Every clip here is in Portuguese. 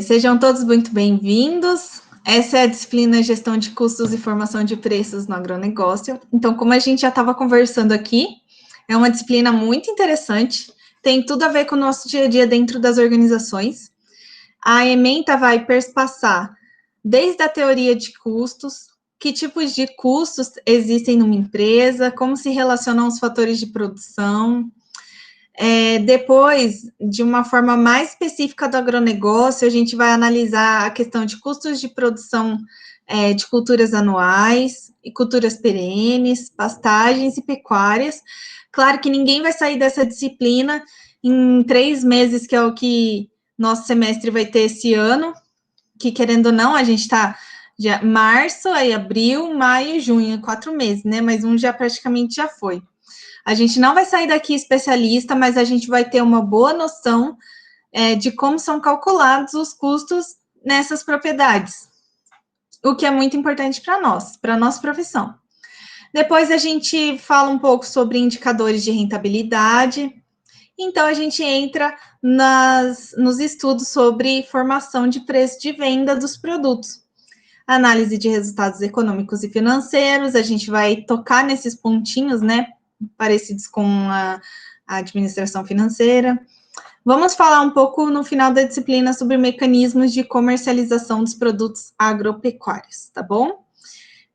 Sejam todos muito bem-vindos. Essa é a disciplina Gestão de Custos e Formação de Preços no Agronegócio. Então, como a gente já estava conversando aqui, é uma disciplina muito interessante, tem tudo a ver com o nosso dia a dia dentro das organizações. A ementa vai perspassar desde a teoria de custos, que tipos de custos existem numa empresa, como se relacionam os fatores de produção. Depois, de uma forma mais específica do agronegócio, a gente vai analisar a questão de custos de produção de culturas anuais e culturas perenes, pastagens e pecuárias. Claro que ninguém vai sair dessa disciplina em 3 meses, que é o que nosso semestre vai ter esse ano, que querendo ou não, a gente está já março, aí abril, maio, junho, 4 meses, né? Mas um já praticamente já foi. A gente não vai sair daqui especialista, mas a gente vai ter uma boa noção de como são calculados os custos nessas propriedades, o que é muito importante para nós, para a nossa profissão. Depois a gente fala um pouco sobre indicadores de rentabilidade. Então, a gente entra nos estudos sobre formação de preço de venda dos produtos. Análise de resultados econômicos e financeiros, a gente vai tocar nesses pontinhos, né, parecidos com a administração financeira. Vamos falar um pouco no final da disciplina sobre mecanismos de comercialização dos produtos agropecuários, tá bom?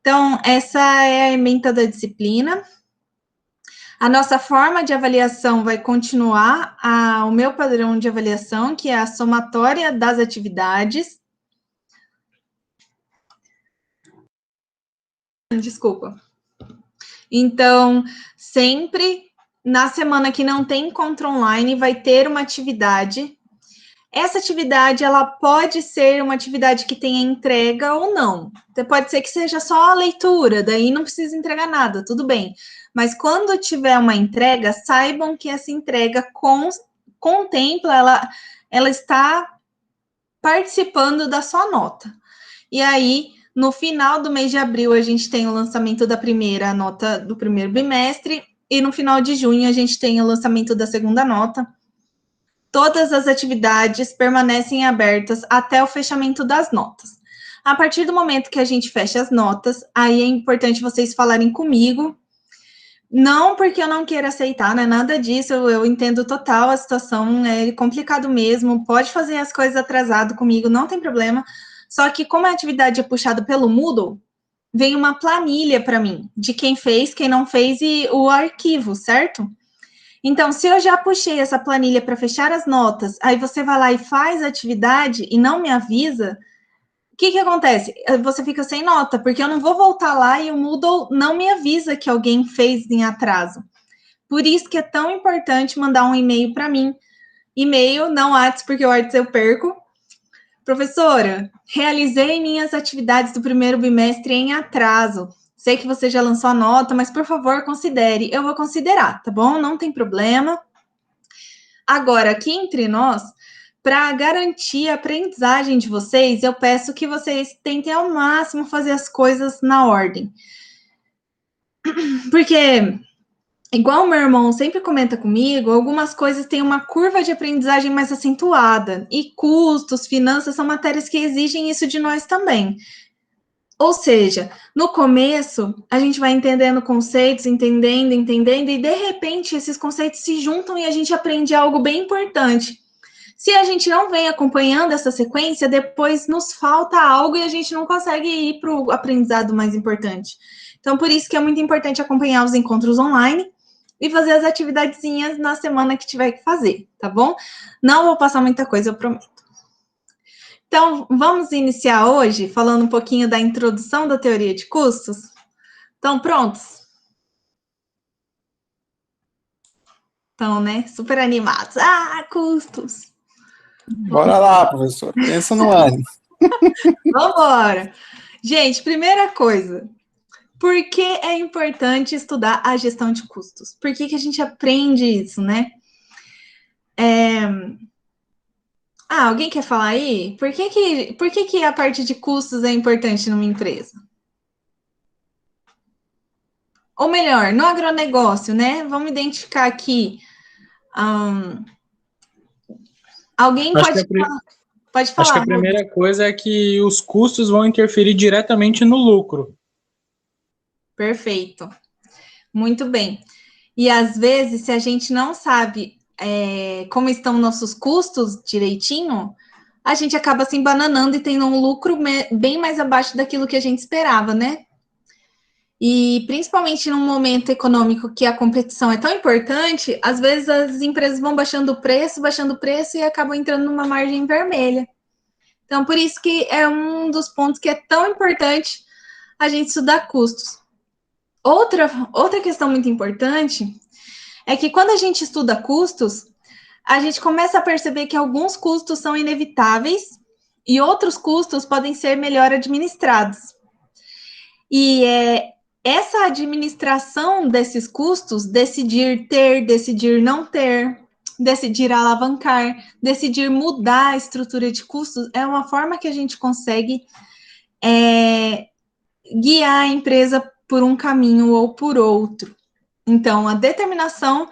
Então, essa é a ementa da disciplina. A nossa forma de avaliação vai continuar o meu padrão de avaliação, que é a somatória das atividades. Desculpa. Então, sempre na semana que não tem encontro online, vai ter uma atividade. Essa atividade, ela pode ser uma atividade que tenha entrega ou não. Então, pode ser que seja só a leitura, daí não precisa entregar nada, tudo bem. Mas quando tiver uma entrega, saibam que essa entrega contempla, ela está participando da sua nota. E aí, no final do mês de abril, a gente tem o lançamento da primeira nota do primeiro bimestre, e no final de junho, a gente tem o lançamento da segunda nota. Todas as atividades permanecem abertas até o fechamento das notas. A partir do momento que a gente fecha as notas, aí é importante vocês falarem comigo. Não porque eu não queira aceitar, não é nada disso, eu entendo total a situação, é complicado mesmo, pode fazer as coisas atrasado comigo, não tem problema. Só que como a atividade é puxada pelo Moodle, vem uma planilha para mim, de quem fez, quem não fez e o arquivo, certo? Então, se eu já puxei essa planilha para fechar as notas, aí você vai lá e faz a atividade e não me avisa, o que acontece? Você fica sem nota, porque eu não vou voltar lá e o Moodle não me avisa que alguém fez em atraso. Por isso que é tão importante mandar um e-mail para mim. E-mail, não WhatsApp, porque o WhatsApp eu perco. Professora, realizei minhas atividades do primeiro bimestre em atraso. Sei que você já lançou a nota, mas por favor, considere. Eu vou considerar, tá bom? Não tem problema. Agora, aqui entre nós, para garantir a aprendizagem de vocês, eu peço que vocês tentem ao máximo fazer as coisas na ordem. Porque, igual o meu irmão sempre comenta comigo, algumas coisas têm uma curva de aprendizagem mais acentuada. E custos, finanças são matérias que exigem isso de nós também. Ou seja, no começo, a gente vai entendendo conceitos, entendendo, e de repente esses conceitos se juntam e a gente aprende algo bem importante. Se a gente não vem acompanhando essa sequência, depois nos falta algo e a gente não consegue ir para o aprendizado mais importante. Então, por isso que é muito importante acompanhar os encontros online e fazer as atividadezinhas na semana que tiver que fazer, tá bom? Não vou passar muita coisa, eu prometo. Então, vamos iniciar hoje falando um pouquinho da introdução da teoria de custos? Estão prontos? Estão, né? Super animados. Ah, custos! Bora lá, professor. Pensa no ano. Vamos embora! Gente, primeira coisa, por que é importante estudar a gestão de custos? Por que a gente aprende isso, né? Alguém quer falar aí? Por que a parte de custos é importante numa empresa? Ou melhor, no agronegócio, né? Vamos identificar aqui. Alguém Acho pode que falar. Pode falar. Acho que a primeira coisa é que os custos vão interferir diretamente no lucro. Perfeito. Muito bem. E às vezes, se a gente não sabe como estão nossos custos direitinho, a gente acaba se embananando e tendo um lucro bem mais abaixo daquilo que a gente esperava, né? E principalmente num momento econômico que a competição é tão importante, às vezes as empresas vão baixando o preço e acabam entrando numa margem vermelha. Então, por isso que é um dos pontos que é tão importante a gente estudar custos. Outra questão muito importante é que quando a gente estuda custos, a gente começa a perceber que alguns custos são inevitáveis e outros custos podem ser melhor administrados. E essa administração desses custos, decidir ter, decidir não ter, decidir alavancar, decidir mudar a estrutura de custos, é uma forma que a gente consegue guiar a empresa por um caminho ou por outro. Então, a determinação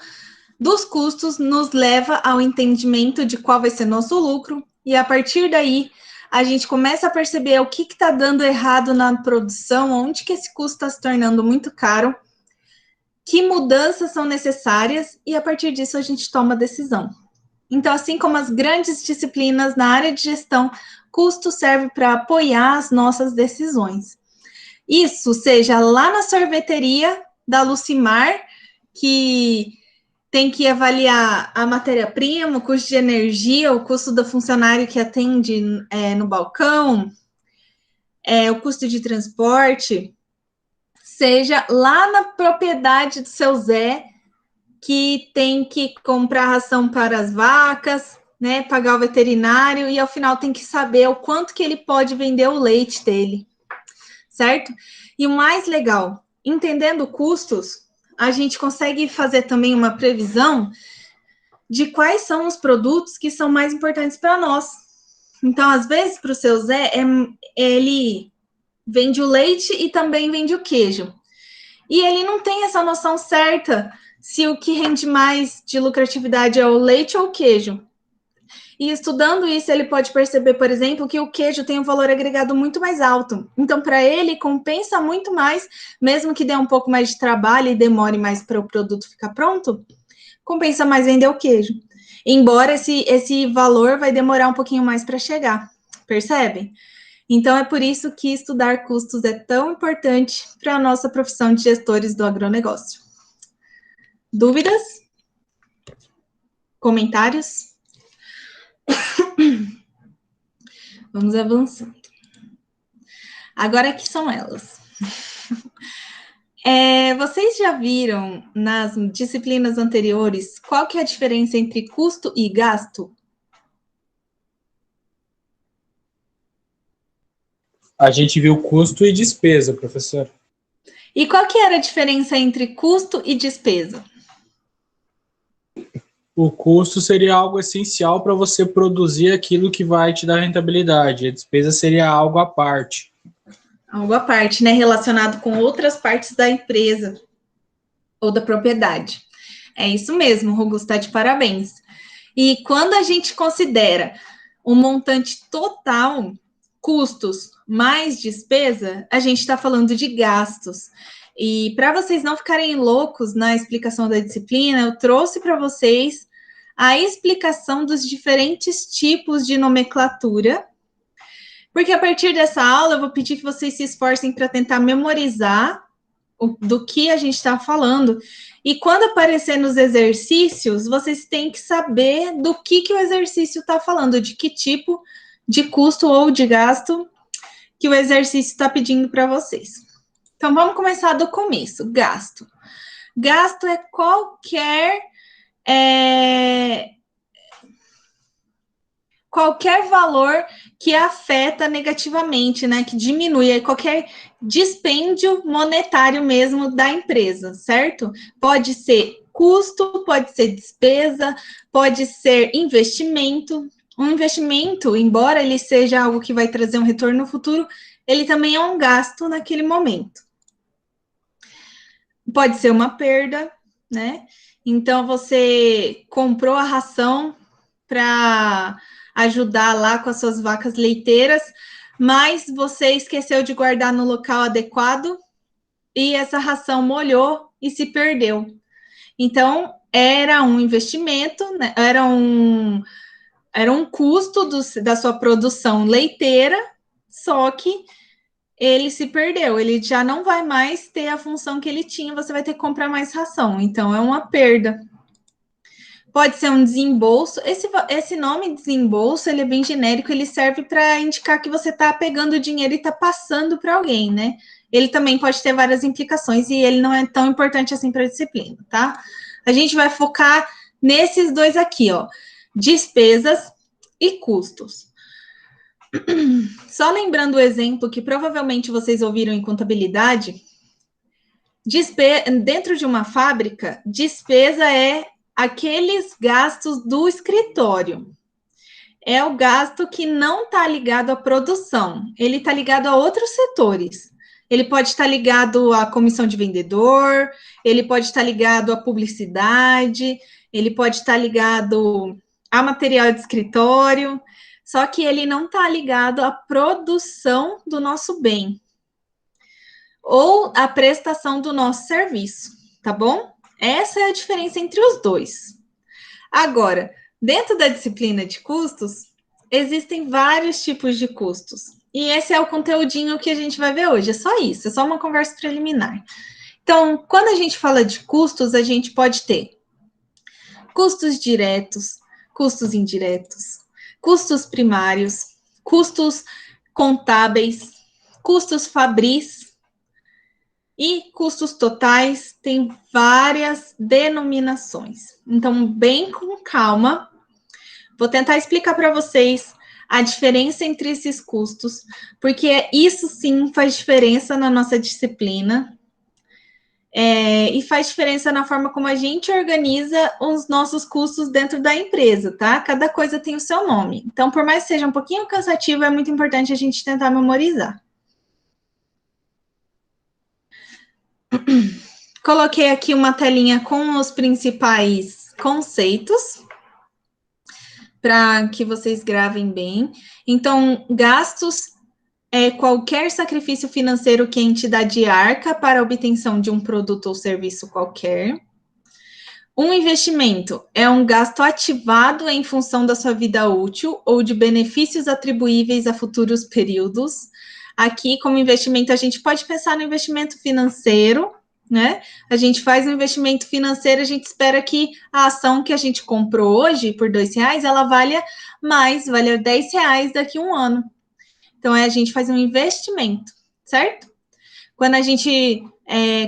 dos custos nos leva ao entendimento de qual vai ser nosso lucro, e a partir daí a gente começa a perceber o que está dando errado na produção, onde que esse custo está se tornando muito caro, que mudanças são necessárias, e a partir disso a gente toma decisão. Então, assim como as grandes disciplinas na área de gestão, custo serve para apoiar as nossas decisões. Isso seja lá na sorveteria da Lucimar, que tem que avaliar a matéria-prima, o custo de energia, o custo do funcionário que atende no balcão, o custo de transporte, seja lá na propriedade do seu Zé, que tem que comprar ração para as vacas, né, pagar o veterinário e ao final tem que saber o quanto que ele pode vender o leite dele, certo? E o mais legal, entendendo custos, a gente consegue fazer também uma previsão de quais são os produtos que são mais importantes para nós. Então, às vezes, para o seu Zé, ele vende o leite e também vende o queijo. E ele não tem essa noção certa se o que rende mais de lucratividade é o leite ou o queijo. E estudando isso, ele pode perceber, por exemplo, que o queijo tem um valor agregado muito mais alto. Então, para ele, compensa muito mais, mesmo que dê um pouco mais de trabalho e demore mais para o produto ficar pronto, compensa mais vender o queijo. Embora esse valor vai demorar um pouquinho mais para chegar, percebem? Então, é por isso que estudar custos é tão importante para a nossa profissão de gestores do agronegócio. Dúvidas? Comentários? Vamos avançando. Agora que são elas. Vocês já viram nas disciplinas anteriores qual que é a diferença entre custo e gasto? A gente viu custo e despesa, professor. E qual que era a diferença entre custo e despesa? O custo seria algo essencial para você produzir aquilo que vai te dar rentabilidade. A despesa seria algo à parte. Algo à parte, né? Relacionado com outras partes da empresa ou da propriedade. É isso mesmo, Rogusto, está de parabéns. E quando a gente considera o montante total, custos mais despesa, a gente está falando de gastos. E para vocês não ficarem loucos na explicação da disciplina, eu trouxe para vocês a explicação dos diferentes tipos de nomenclatura, porque a partir dessa aula eu vou pedir que vocês se esforcem para tentar memorizar do que a gente está falando. E quando aparecer nos exercícios, vocês têm que saber do que o exercício está falando, de que tipo de custo ou de gasto que o exercício está pedindo para vocês. Então, vamos começar do começo. Gasto. Gasto é qualquer valor que afeta negativamente, né? Que diminui qualquer dispêndio monetário mesmo da empresa, certo? Pode ser custo, pode ser despesa, pode ser investimento. Um investimento, embora ele seja algo que vai trazer um retorno no futuro, ele também é um gasto naquele momento. Pode ser uma perda, né? Então, você comprou a ração para ajudar lá com as suas vacas leiteiras, mas você esqueceu de guardar no local adequado e essa ração molhou e se perdeu. Então, era um investimento, né? Era um custo da sua produção leiteira, só que ele se perdeu, ele já não vai mais ter a função que ele tinha, você vai ter que comprar mais ração, então é uma perda. Pode ser um desembolso, esse nome desembolso, ele é bem genérico, ele serve para indicar que você está pegando o dinheiro e está passando para alguém, né? Ele também pode ter várias implicações e ele não é tão importante assim para a disciplina, tá? A gente vai focar nesses dois aqui, ó, despesas e custos. Só lembrando o exemplo que provavelmente vocês ouviram em contabilidade, dentro de uma fábrica, despesa é aqueles gastos do escritório. É o gasto que não está ligado à produção, ele está ligado a outros setores. Ele pode estar ligado à comissão de vendedor, ele pode estar ligado à publicidade, ele pode estar ligado a material de escritório, só que ele não está ligado à produção do nosso bem ou à prestação do nosso serviço, tá bom? Essa é a diferença entre os dois. Agora, dentro da disciplina de custos, existem vários tipos de custos. E esse é o conteúdinho que a gente vai ver hoje. É só isso, é só uma conversa preliminar. Então, quando a gente fala de custos, a gente pode ter custos diretos, custos indiretos, custos primários, custos contábeis, custos fabris e custos totais. Tem várias denominações. Então, bem com calma, vou tentar explicar para vocês a diferença entre esses custos, porque isso sim faz diferença na nossa disciplina. E faz diferença na forma como a gente organiza os nossos custos dentro da empresa, tá? Cada coisa tem o seu nome. Então, por mais que seja um pouquinho cansativo, é muito importante a gente tentar memorizar. Coloquei aqui uma telinha com os principais conceitos para que vocês gravem bem. Então, gastos é qualquer sacrifício financeiro que a entidade arca para a obtenção de um produto ou serviço qualquer. Um investimento é um gasto ativado em função da sua vida útil ou de benefícios atribuíveis a futuros períodos. Aqui, como investimento, a gente pode pensar no investimento financeiro, né? A gente faz um investimento financeiro, a gente espera que a ação que a gente comprou hoje por R$2, ela valha mais, valha R$10 daqui a um ano. Então, a gente faz um investimento, certo? Quando a gente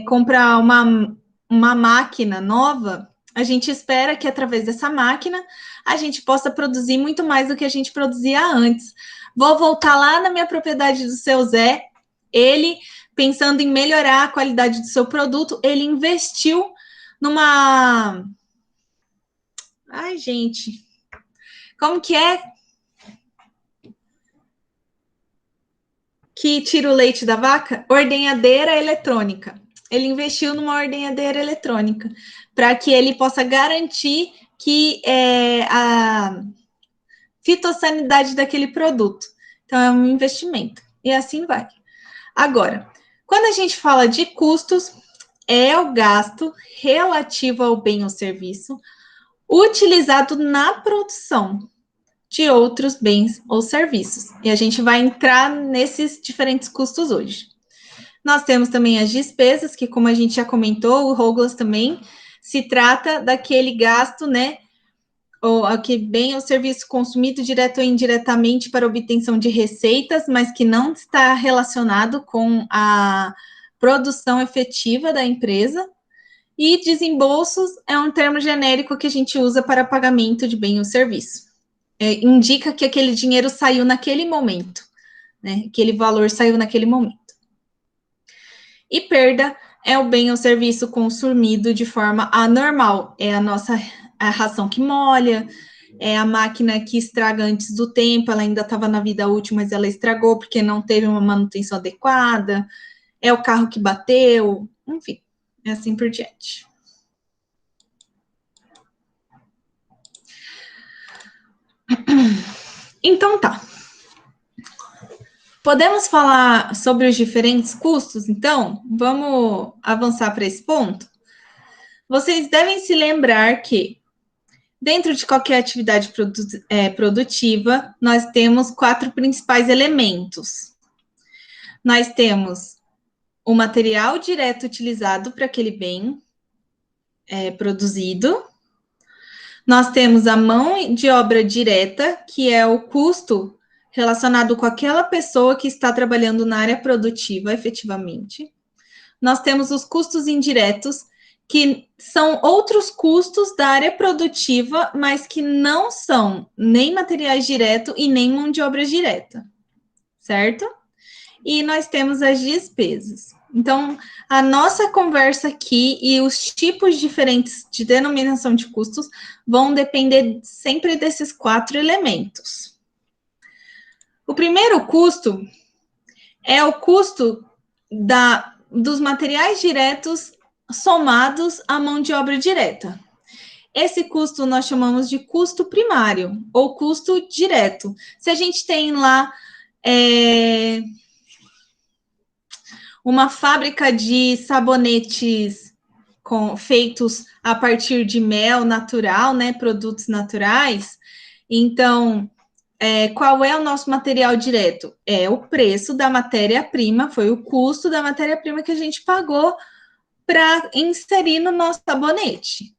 compra uma máquina nova, a gente espera que através dessa máquina a gente possa produzir muito mais do que a gente produzia antes. Vou voltar lá na minha propriedade do seu Zé, ele, pensando em melhorar a qualidade do seu produto, ele investiu numa... Ai, gente, como que é? Que tira o leite da vaca? Ordenhadeira eletrônica. Ele investiu numa ordenhadeira eletrônica para que ele possa garantir que a fitossanidade daquele produto. Então, é um investimento. E assim vai. Agora, quando a gente fala de custos, é o gasto relativo ao bem ou serviço utilizado na produção de outros bens ou serviços. E a gente vai entrar nesses diferentes custos hoje. Nós temos também as despesas, que como a gente já comentou, o Douglas também, se trata daquele gasto, né, ou aquele bem ou serviço consumido direto ou indiretamente para obtenção de receitas, mas que não está relacionado com a produção efetiva da empresa. E desembolsos é um termo genérico que a gente usa para pagamento de bem ou serviço. Indica que aquele dinheiro saiu naquele momento, né? Aquele valor saiu naquele momento. E perda é o bem ou serviço consumido de forma anormal. É a ração que molha, é a máquina que estraga antes do tempo, ela ainda estava na vida útil, mas ela estragou porque não teve uma manutenção adequada, é o carro que bateu, enfim, é assim por diante. Então tá. Podemos falar sobre os diferentes custos, então? Vamos avançar para esse ponto? Vocês devem se lembrar que, dentro de qualquer atividade produtiva, nós temos 4 principais elementos. Nós temos o material direto utilizado para aquele bem produzido. Nós temos a mão de obra direta, que é o custo relacionado com aquela pessoa que está trabalhando na área produtiva, efetivamente. Nós temos os custos indiretos, que são outros custos da área produtiva, mas que não são nem materiais direto e nem mão de obra direta, certo? E nós temos as despesas. Então, a nossa conversa aqui e os tipos diferentes de denominação de custos vão depender sempre desses 4 elementos. O primeiro custo é o custo dos materiais diretos somados à mão de obra direta. Esse custo nós chamamos de custo primário ou custo direto. Se a gente tem lá uma fábrica de sabonetes feitos a partir de mel natural, né, produtos naturais, então, qual é o nosso material direto? É o preço da matéria-prima, foi o custo da matéria-prima que a gente pagou para inserir no nosso sabonete.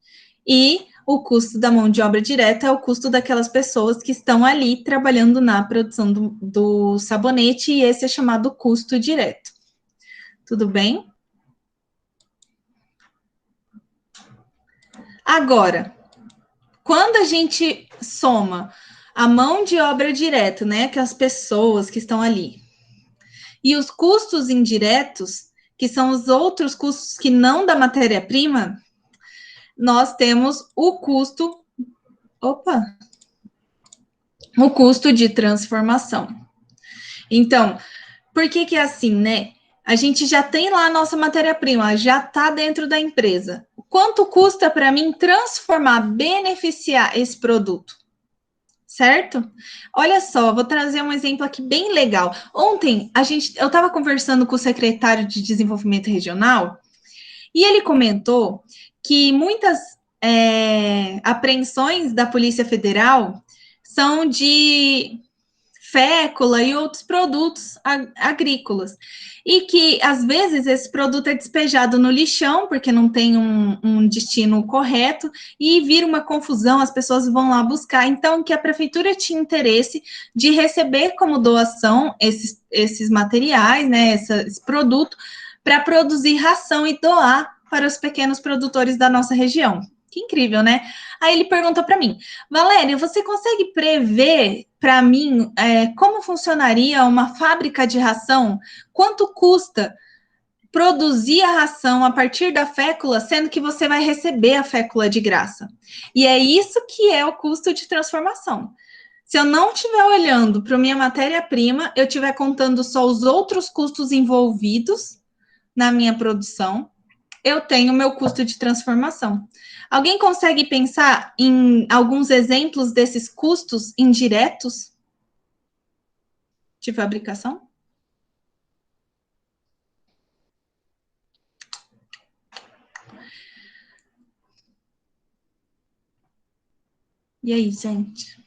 E o custo da mão de obra direta é o custo daquelas pessoas que estão ali trabalhando na produção do sabonete, e esse é chamado custo direto. Tudo bem? Agora, quando a gente soma a mão de obra direta, né, que as pessoas que estão ali, e os custos indiretos, que são os outros custos que não da matéria-prima, nós temos o custo de transformação. Então, por que é assim, né? A gente já tem lá a nossa matéria-prima, já está dentro da empresa. Quanto custa para mim transformar, beneficiar esse produto? Certo? Olha só, vou trazer um exemplo aqui bem legal. Ontem, eu estava conversando com o secretário de Desenvolvimento Regional e ele comentou que muitas apreensões da Polícia Federal são de fécula e outros produtos agrícolas. E que, às vezes, esse produto é despejado no lixão, porque não tem um destino correto, e vira uma confusão, as pessoas vão lá buscar. Então, que a prefeitura tinha interesse de receber como doação esses materiais, né, esse produto, para produzir ração e doar para os pequenos produtores da nossa região. Que incrível, né? Aí ele perguntou para mim, Valéria, você consegue prever para mim como funcionaria uma fábrica de ração? Quanto custa produzir a ração a partir da fécula, sendo que você vai receber a fécula de graça? E é isso que é o custo de transformação. Se eu não estiver olhando para a minha matéria-prima, eu estiver contando só os outros custos envolvidos na minha produção, eu tenho o meu custo de transformação. Alguém consegue pensar em alguns exemplos desses custos indiretos de fabricação? E aí, gente?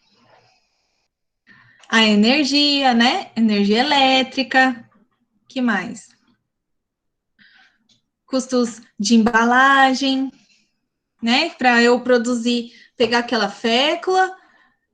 A energia, né? Energia elétrica. Que mais? Custos de embalagem, né? Para eu produzir, pegar aquela fécula,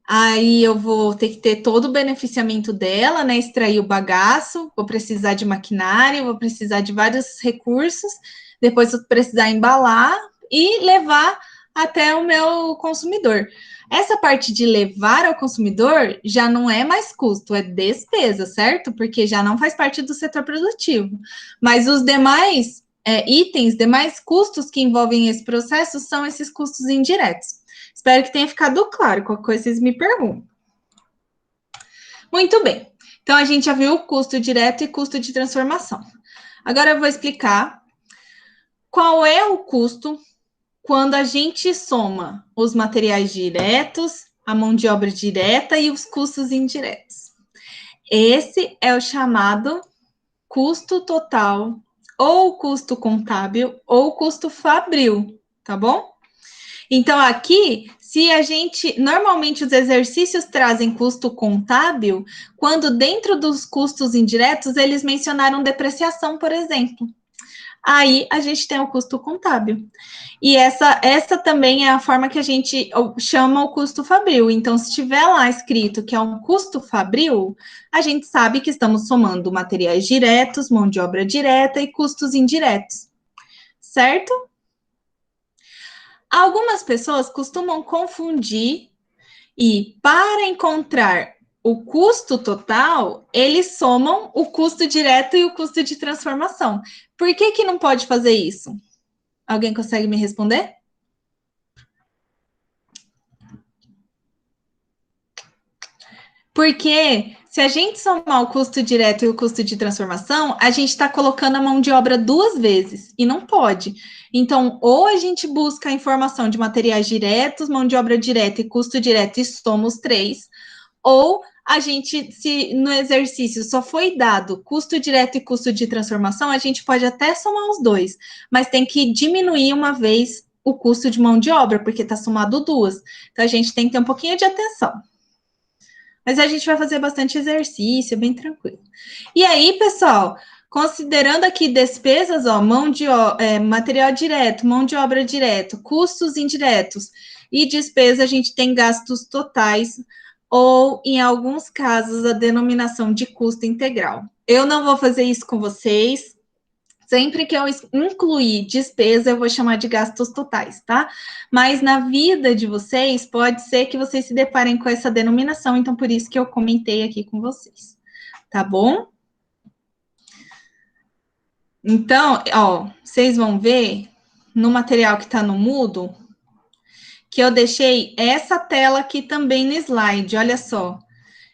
aí eu vou ter que ter todo o beneficiamento dela, né? Extrair o bagaço, vou precisar de maquinário, vou precisar de vários recursos, depois vou precisar embalar e levar até o meu consumidor. Essa parte de levar ao consumidor já não é mais custo, é despesa, certo? Porque já não faz parte do setor produtivo. Mas os demais itens, demais custos que envolvem esse processo são esses custos indiretos. Espero que tenha ficado claro, qualquer coisa vocês me perguntam. Muito bem, então a gente já viu o custo direto e custo de transformação. Agora eu vou explicar qual é o custo quando a gente soma os materiais diretos a mão de obra direta e os custos indiretos. Esse é o chamado custo total, ou custo contábil, ou custo fabril, tá bom? Então, aqui, se a gente... Normalmente, os exercícios trazem custo contábil, quando dentro dos custos indiretos, eles mencionaram depreciação, por exemplo. Aí, a gente tem o custo contábil. E essa também é a forma que a gente chama o custo fabril. Então, se tiver lá escrito que é um custo fabril, a gente sabe que estamos somando materiais diretos, mão de obra direta e custos indiretos. Certo? Algumas pessoas costumam confundir e, para encontrar o custo total, eles somam o custo direto e o custo de transformação. Por que que não pode fazer isso? Alguém consegue me responder? Porque se a gente somar o custo direto e o custo de transformação, a gente está colocando a mão de obra 2 vezes, e não pode. Então, ou a gente busca a informação de materiais diretos, mão de obra direta e custo direto e soma os 3, ou a gente, se no exercício só foi dado custo direto e custo de transformação, a gente pode até somar os 2, mas tem que diminuir uma vez o custo de mão de obra, porque está somado 2. Então, a gente tem que ter um pouquinho de atenção. Mas a gente vai fazer bastante exercício, bem tranquilo. E aí, pessoal, considerando aqui despesas, ó, material direto, mão de obra direto, custos indiretos e despesa, a gente tem gastos totais ou, em alguns casos, a denominação de custo integral. Eu não vou fazer isso com vocês. Sempre que eu incluir despesa, eu vou chamar de gastos totais, tá? Mas na vida de vocês, pode ser que vocês se deparem com essa denominação, então por isso que eu comentei aqui com vocês, tá bom? Então, ó, vocês vão ver no material que tá no Moodle, que eu deixei essa tela aqui também no slide, olha só.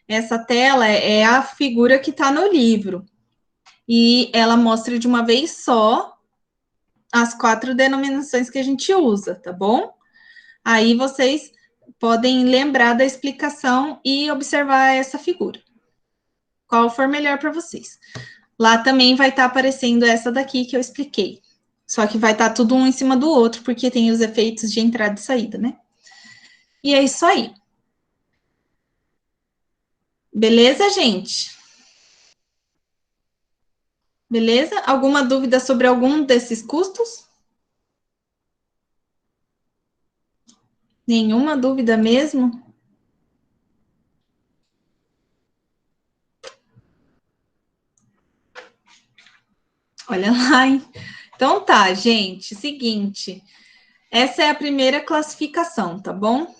Essa tela é a figura que tá no livro. E ela mostra de uma vez só as 4 denominações que a gente usa, tá bom? Aí vocês podem lembrar da explicação e observar essa figura. Qual for melhor para vocês. Lá também vai estar aparecendo essa daqui que eu expliquei. Só que vai estar tudo um em cima do outro, porque tem os efeitos de entrada e saída, né? E é isso aí. Beleza, gente? Beleza? Alguma dúvida sobre algum desses custos? Nenhuma dúvida mesmo? Olha lá, hein? Então tá, gente, seguinte. Essa é a primeira classificação, tá bom?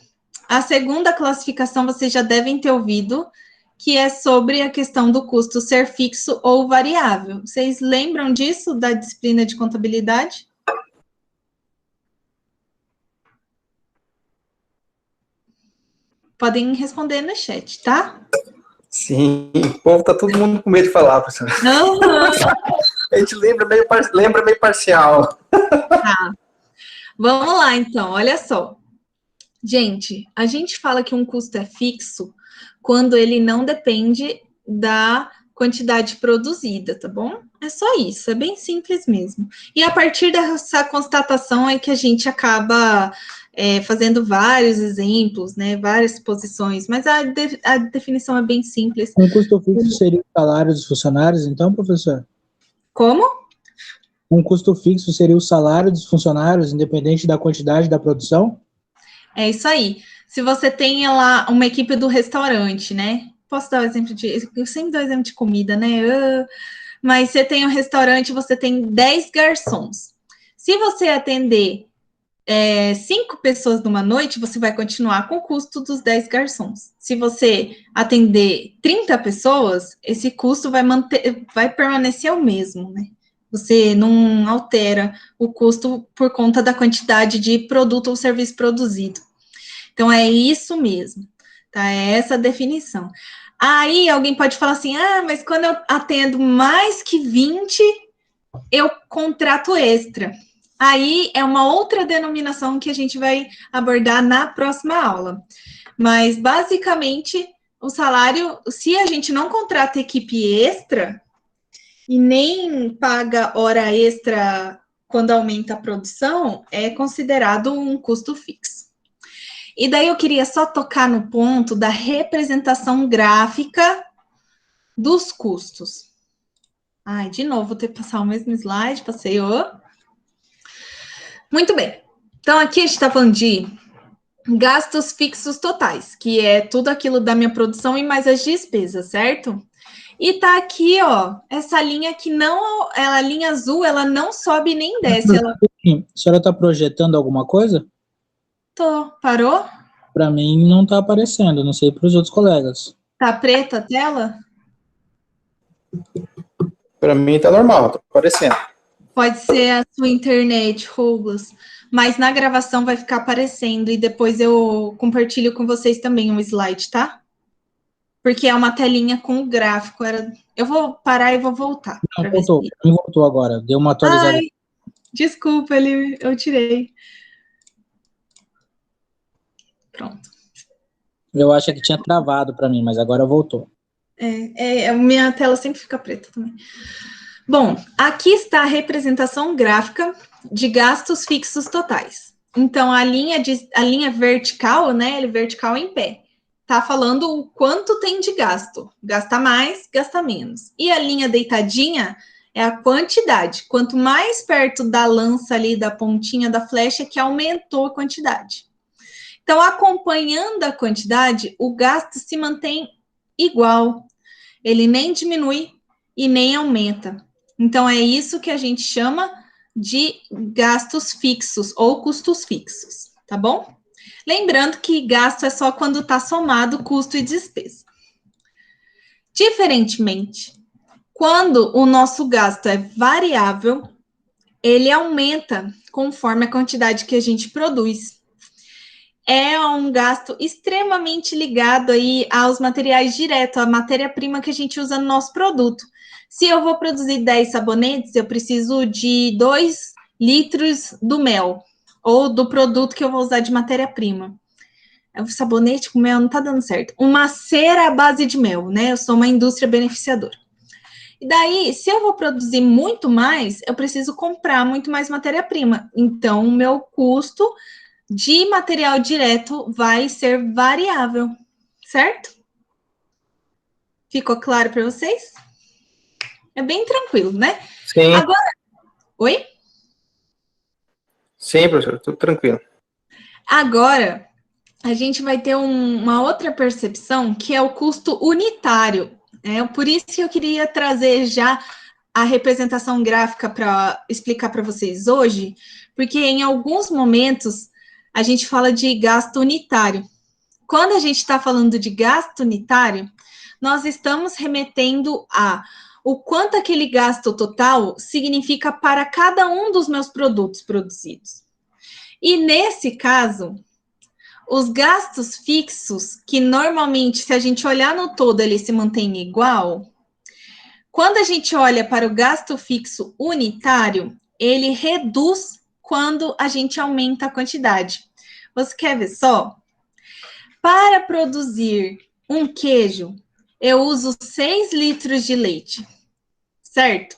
A segunda classificação vocês já devem ter ouvido, que é sobre a questão do custo ser fixo ou variável. Vocês lembram disso, da disciplina de contabilidade? Podem responder no chat, tá? Sim, o povo tá todo mundo com medo de falar, professor. Uhum. A gente lembra meio parcial. Tá. Vamos lá, então, olha só. Gente, a gente fala que um custo é fixo quando ele não depende da quantidade produzida, tá bom? É só isso, é bem simples mesmo. E a partir dessa constatação é que a gente acaba fazendo vários exemplos, né? Várias posições, mas a definição é bem simples. Um custo fixo seria o salário dos funcionários, então, professor? Como? Um custo fixo seria o salário dos funcionários, independente da quantidade da produção? É isso aí. Se você tem lá uma equipe do restaurante, né? Posso dar o exemplo de... Eu sempre dou exemplo de comida, né? Mas você tem um restaurante, você tem 10 garçons. Se você atender 5 pessoas numa noite, você vai continuar com o custo dos 10 garçons. Se você atender 30 pessoas, esse custo vai permanecer o mesmo, né? Você não altera o custo por conta da quantidade de produto ou serviço produzido. Então, é isso mesmo, tá? É essa a definição. Aí, alguém pode falar assim, mas quando eu atendo mais que 20, eu contrato extra. Aí, é uma outra denominação que a gente vai abordar na próxima aula. Mas, basicamente, o salário, se a gente não contrata equipe extra e nem paga hora extra quando aumenta a produção, é considerado um custo fixo. E daí eu queria só tocar no ponto da representação gráfica dos custos. Ai, de novo, vou ter que passar o mesmo slide, passei o... Muito bem. Então, aqui a gente está falando de gastos fixos totais, que é tudo aquilo da minha produção e mais as despesas, certo? E tá aqui, ó, essa linha que não, a linha azul, ela não sobe nem desce. Ela... A senhora está projetando alguma coisa? Parou? Para mim não está aparecendo, não sei para os outros colegas. Tá preta a tela? Para mim tá normal, tá aparecendo. Pode ser a sua internet, Douglas, mas na gravação vai ficar aparecendo e depois eu compartilho com vocês também um slide, tá? Porque é uma telinha com o gráfico. Eu vou parar e vou voltar. Não, voltou. Não voltou agora. Deu uma atualizada. Ai, desculpa, eu tirei. Pronto. Eu acho que tinha travado para mim, mas agora voltou. A minha tela sempre fica preta também. Bom, aqui está a representação gráfica de gastos fixos totais. Então, a linha vertical, né, vertical em pé, tá falando o quanto tem de gasto. Gasta mais, gasta menos. E a linha deitadinha é a quantidade. Quanto mais perto da lança ali, da pontinha da flecha, que aumentou a quantidade. Então, acompanhando a quantidade, o gasto se mantém igual. Ele nem diminui e nem aumenta. Então, é isso que a gente chama de gastos fixos ou custos fixos, tá bom? Lembrando que gasto é só quando está somado custo e despesa. Diferentemente, quando o nosso gasto é variável, ele aumenta conforme a quantidade que a gente produz. É um gasto extremamente ligado aí aos materiais diretos, à matéria-prima que a gente usa no nosso produto. Se eu vou produzir 10 sabonetes, eu preciso de 2 litros do mel, ou do produto que eu vou usar de matéria-prima. O sabonete com mel não tá dando certo. Uma cera à base de mel, né? Eu sou uma indústria beneficiadora. E daí, se eu vou produzir muito mais, eu preciso comprar muito mais matéria-prima. Então, o meu custo de material direto vai ser variável, certo? Ficou claro para vocês? É bem tranquilo, né? Sim. Agora, oi? Sim, professor, tudo tranquilo. Agora, a gente vai ter uma outra percepção, que é o custo unitário. Por isso que eu queria trazer já a representação gráfica para explicar para vocês hoje, porque em alguns momentos a gente fala de gasto unitário. Quando a gente está falando de gasto unitário, nós estamos remetendo a o quanto aquele gasto total significa para cada um dos meus produtos produzidos. E nesse caso, os gastos fixos, que normalmente, se a gente olhar no todo, ele se mantém igual, quando a gente olha para o gasto fixo unitário, ele reduz quando a gente aumenta a quantidade. Você quer ver só? Para produzir um queijo, eu uso 6 litros de leite, certo?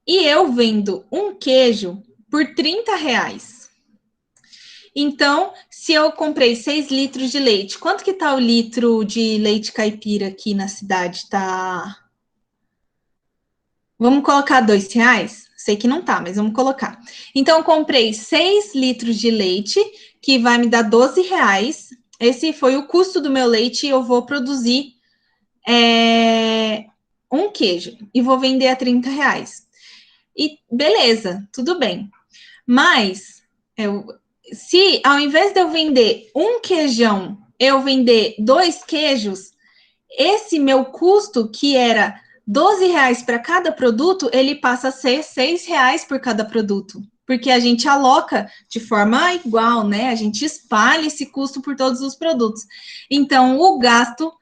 E eu vendo um queijo por R$30. Então, se eu comprei 6 litros de leite, quanto que tá o litro de leite caipira aqui na cidade? Tá... Vamos colocar R$2? Sei que não tá, mas vamos colocar. Então, eu comprei 6 litros de leite, que vai me dar R$12. Esse foi o custo do meu leite e eu vou produzir um queijo e vou vender a R$30. E beleza, tudo bem. Mas, se ao invés de eu vender um queijão, eu vender 2 queijos, esse meu custo, que era R$12 para cada produto, ele passa a ser R$6 por cada produto. Porque a gente aloca de forma igual, né? A gente espalha esse custo por todos os produtos. Então, o gasto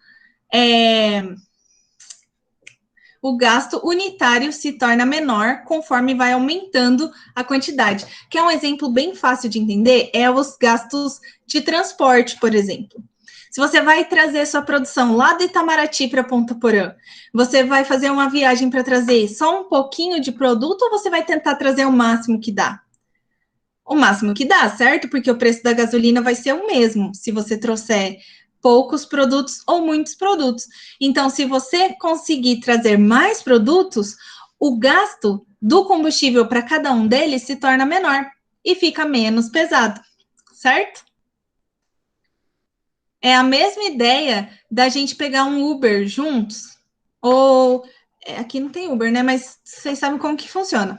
unitário se torna menor conforme vai aumentando a quantidade. Que é um exemplo bem fácil de entender, é os gastos de transporte, por exemplo. Se você vai trazer sua produção lá de Itamaraty para Ponta Porã, você vai fazer uma viagem para trazer só um pouquinho de produto ou você vai tentar trazer o máximo que dá? O máximo que dá, certo? Porque o preço da gasolina vai ser o mesmo se você trouxer poucos produtos ou muitos produtos. Então, se você conseguir trazer mais produtos, o gasto do combustível para cada um deles se torna menor e fica menos pesado, certo? É a mesma ideia da gente pegar um Uber juntos, ou aqui não tem Uber, né? Mas vocês sabem como que funciona.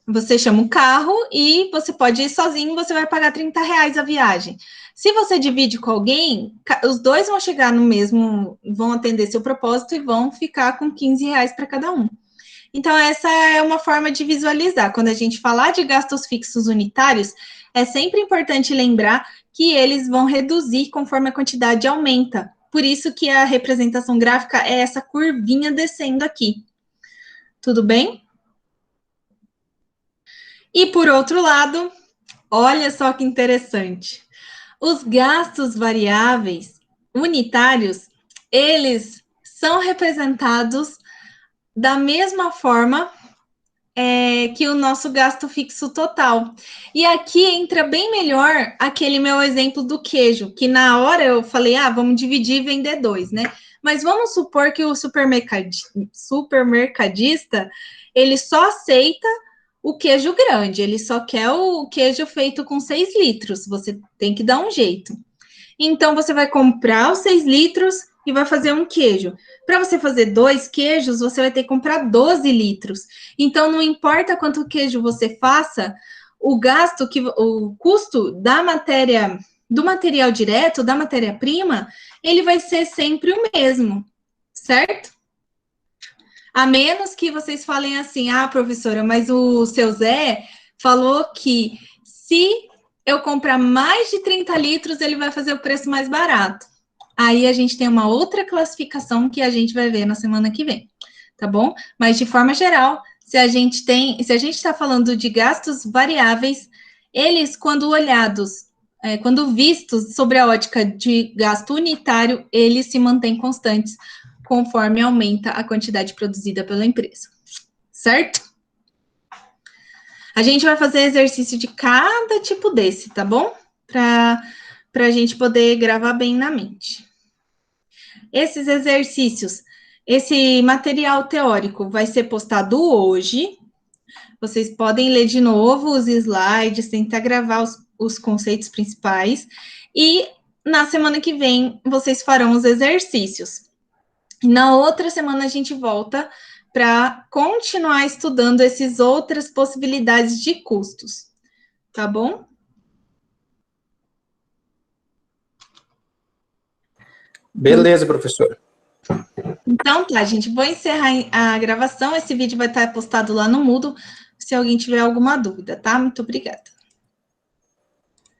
Você chama o carro e você pode ir sozinho, você vai pagar R$30 a viagem. Se você divide com alguém, os dois vão chegar no mesmo, vão atender seu propósito e vão ficar com R$15 para cada um. Então, essa é uma forma de visualizar. Quando a gente falar de gastos fixos unitários, é sempre importante lembrar que eles vão reduzir conforme a quantidade aumenta. Por isso que a representação gráfica é essa curvinha descendo aqui. Tudo bem? E por outro lado, olha só que interessante. Os gastos variáveis unitários, eles são representados da mesma forma que o nosso gasto fixo total. E aqui entra bem melhor aquele meu exemplo do queijo, que na hora eu falei, vamos dividir e vender 2, né? Mas vamos supor que o supermercadista, ele só aceita o queijo grande, ele só quer o queijo feito com 6 litros, você tem que dar um jeito. Então, você vai comprar os 6 litros e vai fazer um queijo. Para você fazer 2 queijos, você vai ter que comprar 12 litros. Então, não importa quanto queijo você faça, o custo da do material direto, da matéria-prima, ele vai ser sempre o mesmo, certo? A menos que vocês falem assim, professora, mas o seu Zé falou que se eu comprar mais de 30 litros, ele vai fazer o preço mais barato. Aí a gente tem uma outra classificação que a gente vai ver na semana que vem, tá bom? Mas de forma geral, se a gente está falando de gastos variáveis, eles, quando olhados, quando vistos sobre a ótica de gasto unitário, eles se mantêm constantes conforme aumenta a quantidade produzida pela empresa, certo? A gente vai fazer exercício de cada tipo desse, tá bom? Para a gente poder gravar bem na mente. Esses exercícios, esse material teórico vai ser postado hoje. Vocês podem ler de novo os slides, tentar gravar os conceitos principais. E na semana que vem, vocês farão os exercícios. Na outra semana, a gente volta para continuar estudando essas outras possibilidades de custos. Tá bom? Beleza, professora. Então, tá, gente. Vou encerrar a gravação. Esse vídeo vai estar postado lá no Moodle, se alguém tiver alguma dúvida, tá? Muito obrigada.